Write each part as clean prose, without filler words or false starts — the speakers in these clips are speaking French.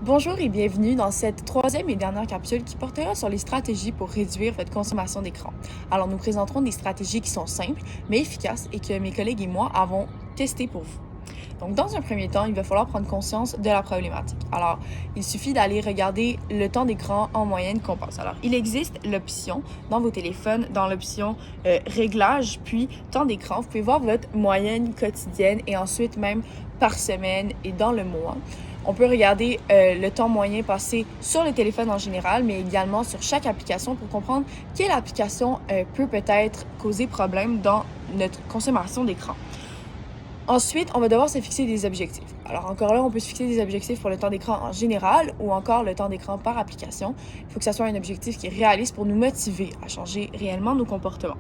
Bonjour et bienvenue dans cette troisième et dernière capsule qui portera sur les stratégies pour réduire votre consommation d'écran. Alors, nous présenterons des stratégies qui sont simples mais efficaces et que mes collègues et moi avons testées pour vous. Donc, dans un premier temps, il va falloir prendre conscience de la problématique. Alors, il suffit d'aller regarder le temps d'écran en moyenne qu'on passe. Alors, il existe l'option dans vos téléphones, dans l'option réglage, puis temps d'écran. Vous pouvez voir votre moyenne quotidienne et ensuite même par semaine et dans le mois. On peut regarder le temps moyen passé sur le téléphone en général, mais également sur chaque application pour comprendre quelle application peut peut-être causer problème dans notre consommation d'écran. Ensuite, on va devoir se fixer des objectifs. Alors encore là, on peut se fixer des objectifs pour le temps d'écran en général ou encore le temps d'écran par application. Il faut que ça soit un objectif qui est réaliste pour nous motiver à changer réellement nos comportements.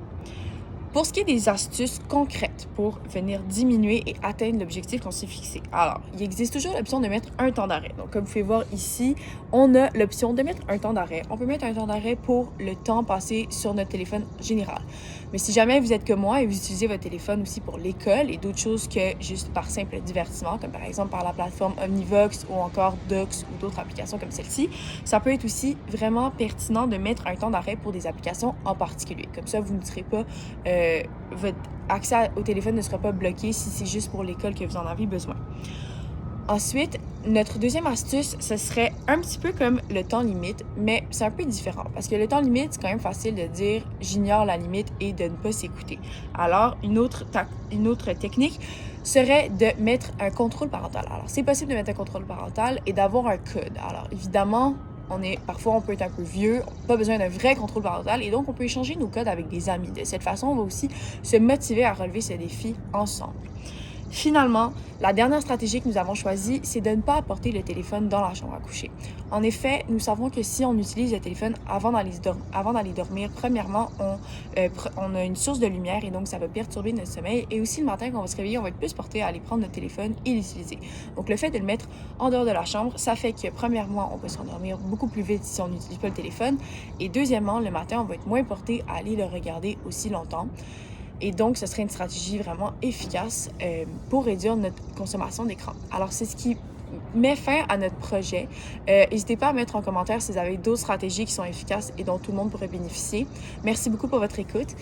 Pour ce qui est des astuces concrètes pour venir diminuer et atteindre l'objectif qu'on s'est fixé. Alors, il existe toujours l'option de mettre un temps d'arrêt. Donc, comme vous pouvez voir ici, on a l'option de mettre un temps d'arrêt. On peut mettre un temps d'arrêt pour le temps passé sur notre téléphone général. Mais si jamais vous êtes comme moi et vous utilisez votre téléphone aussi pour l'école et d'autres choses que juste par simple divertissement, comme par exemple par la plateforme Omnivox ou encore Docs ou d'autres applications comme celle-ci, ça peut être aussi vraiment pertinent de mettre un temps d'arrêt pour des applications en particulier. Comme ça, vous ne serez pas votre accès au téléphone ne sera pas bloqué si c'est juste pour l'école que vous en avez besoin. Ensuite, notre deuxième astuce, ce serait un petit peu comme le temps limite, mais c'est un peu différent parce que le temps limite, c'est quand même facile de dire j'ignore la limite et de ne pas s'écouter. Alors, une autre technique serait de mettre un contrôle parental. Alors, c'est possible de mettre un contrôle parental et d'avoir un code. Alors, évidemment, parfois on peut être un peu vieux, pas besoin d'un vrai contrôle parental et donc on peut échanger nos codes avec des amis. De cette façon, on va aussi se motiver à relever ce défi ensemble. Finalement, la dernière stratégie que nous avons choisie, c'est de ne pas apporter le téléphone dans la chambre à coucher. En effet, nous savons que si on utilise le téléphone avant d'aller dormir, premièrement, on a une source de lumière et donc ça va perturber notre sommeil. Et aussi le matin, quand on va se réveiller, on va être plus porté à aller prendre notre téléphone et l'utiliser. Donc le fait de le mettre en dehors de la chambre, ça fait que premièrement, on peut s'endormir beaucoup plus vite si on n'utilise pas le téléphone. Et deuxièmement, le matin, on va être moins porté à aller le regarder aussi longtemps. Et donc, ce serait une stratégie vraiment efficace pour réduire notre consommation d'écran. Alors, c'est ce qui met fin à notre projet. N'hésitez pas à mettre en commentaire si vous avez d'autres stratégies qui sont efficaces et dont tout le monde pourrait bénéficier. Merci beaucoup pour votre écoute.